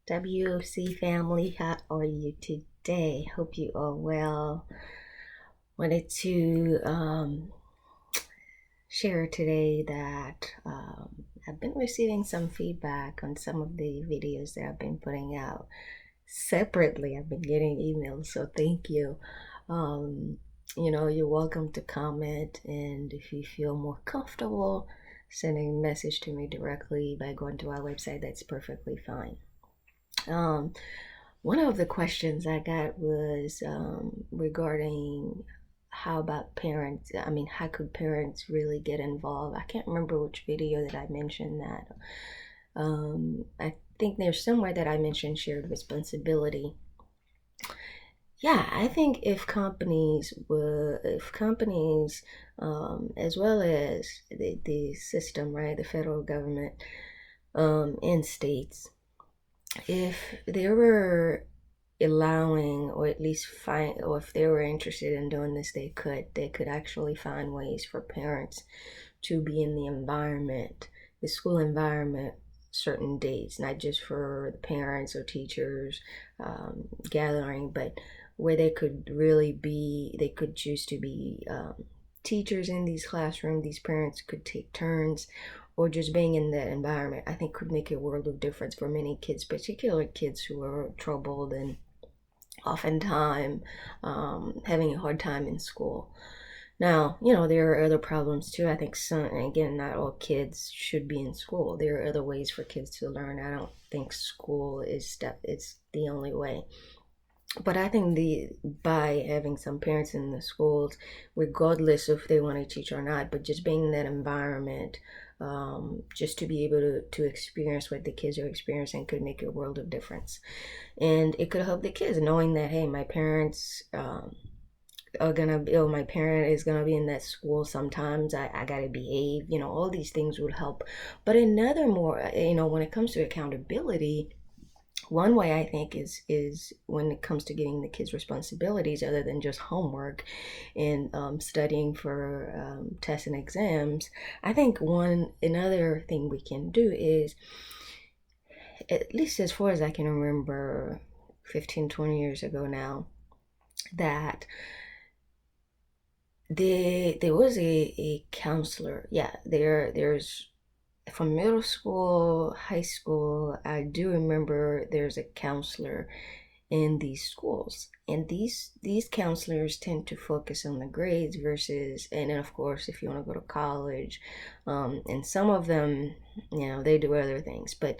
WC family, how are you today? Hope you are well. Wanted to share today that I've been receiving some feedback on some of the videos that I've been putting out. Separately, I've been getting emails, so thank you. Um, you're welcome to comment, and if you feel more comfortable sending a message to me directly by going to our website, that's perfectly fine. Um, One of the questions I got was regarding how about parents? I mean, how could parents really get involved? I can't remember which video that I mentioned that. I think there's somewhere that I mentioned shared responsibility. Yeah, I think if companies, as well as the system, right, the federal government, and states, if they were allowing or at least find or if they were interested in doing this they could actually find ways for parents to be in the school environment certain days, not just for the parents or teachers gathering, but where they could choose to be teachers in these classrooms. These parents could take turns, or just being in that environment, I think could make a world of difference for many kids, particularly kids who are troubled and oftentimes having a hard time in school. Now, there are other problems too. I think some, again, not all kids should be in school. There are other ways for kids to learn. I don't think school is the only way. But I think the by having some parents in the schools, regardless if they want to teach or not, but just being in that environment, just to be able to experience what the kids are experiencing could make a world of difference. And it could help the kids knowing that, hey, my parents are gonna be, or my parent is gonna be in that school sometimes. I gotta behave, all these things would help. But another more, when it comes to accountability, one way I think is when it comes to getting the kids responsibilities other than just homework and studying for tests and exams. I think one another thing we can do is, at least as far as I can remember, 15, 20 years ago now, that there was a counselor. Yeah, there's from middle school, high school, I do remember there's a counselor in these schools. And these counselors tend to focus on the grades versus, and then of course if you want to go to college, and some of them, they do other things. But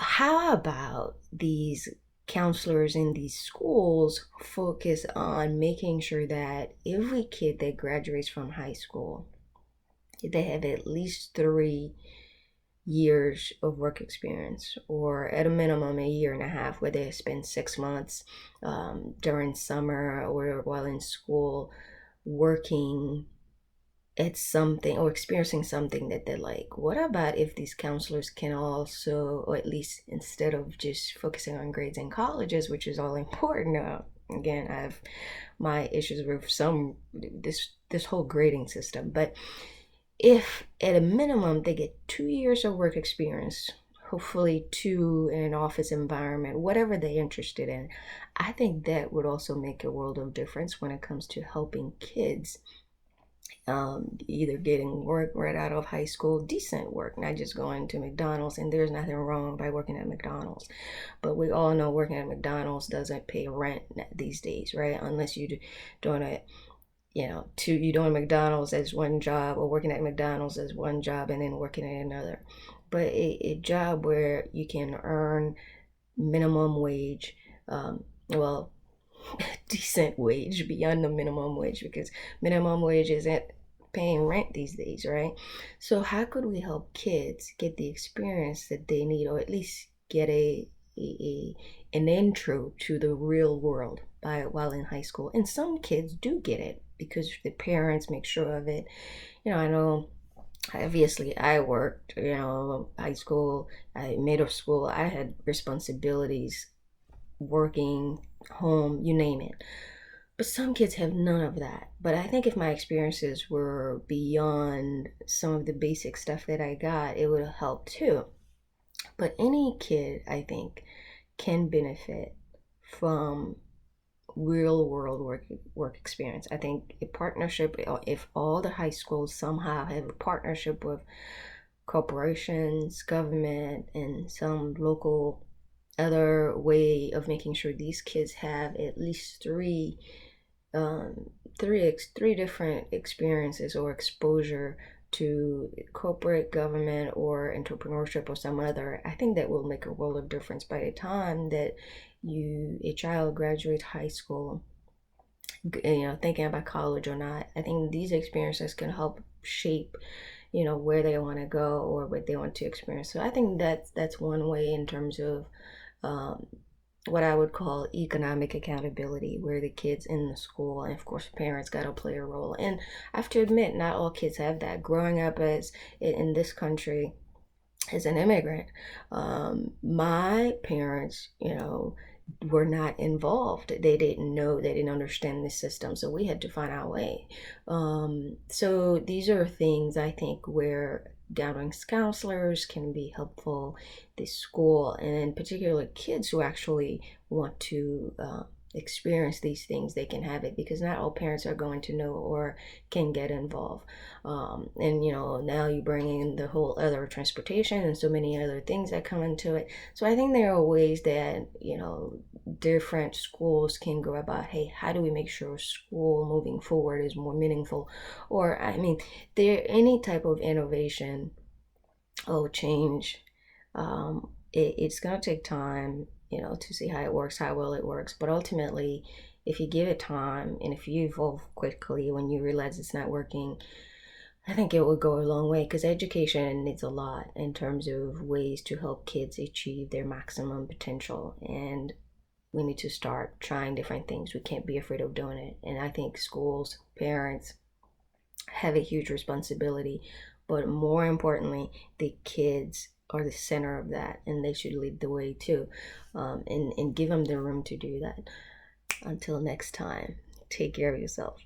how about these counselors in these schools focus on making sure that every kid that graduates from high school, they have at least 3 years of work experience, or at a minimum a year and a half, where they spend 6 months during summer or while in school working at something or experiencing something that they like. What about if these counselors can also, or at least instead of just focusing on grades in colleges, which is all important? Again, I have my issues with this whole grading system, but if at a minimum they get 2 years of work experience, hopefully two in an office environment, whatever they're interested in, I think that would also make a world of difference when it comes to helping kids, either getting work right out of high school, decent work, not just going to McDonald's. And there's nothing wrong by working at McDonald's, but we all know working at McDonald's doesn't pay rent these days, right? Unless you're doing it, you doing McDonald's as one job, or working at McDonald's as one job and then working at another. But a job where you can earn minimum wage, well, decent wage beyond the minimum wage, because minimum wage isn't paying rent these days, right? So how could we help kids get the experience that they need, or at least get a an intro to the real world while in high school? And some kids do get it because the parents make sure of it. I know, obviously I worked, high school, middle school, I had responsibilities, working, home, you name it. But some kids have none of that. But I think if my experiences were beyond some of the basic stuff that I got, it would have helped too. But any kid, I think, can benefit from real world work experience. I think a partnership, if all the high schools somehow have a partnership with corporations, government, and some local other way of making sure these kids have at least um, three different experiences or exposure to corporate government or entrepreneurship or some other, I think that will make a world of difference by the time that a child graduates high school, thinking about college or not. I think these experiences can help shape, where they want to go or what they want to experience. So I think that's one way in terms of um, what I would call economic accountability, where the kids in the school and of course parents got to play a role. And I have to admit, not all kids have that. Growing up as in this country as an immigrant, my parents, were not involved. They didn't know, they didn't understand the system, so we had to find our way. So these are things I think where guidance counselors can be helpful, the school, and in particular kids who actually want to experience these things, they can have it because not all parents are going to know or can get involved. And now you bring in the whole other transportation and so many other things that come into it. So I think there are ways that different schools can go about, hey, how do we make sure school moving forward is more meaningful? Or I mean, there any type of innovation or change, it's going to take time, to see how it works, how well it works. But ultimately, if you give it time and if you evolve quickly when you realize it's not working, I think it would go a long way because education needs a lot in terms of ways to help kids achieve their maximum potential. And we need to start trying different things. We can't be afraid of doing it. And I think schools, parents have a huge responsibility. But more importantly, the kids are the center of that and they should lead the way too, and give them the room to do that. Until next time, take care of yourself.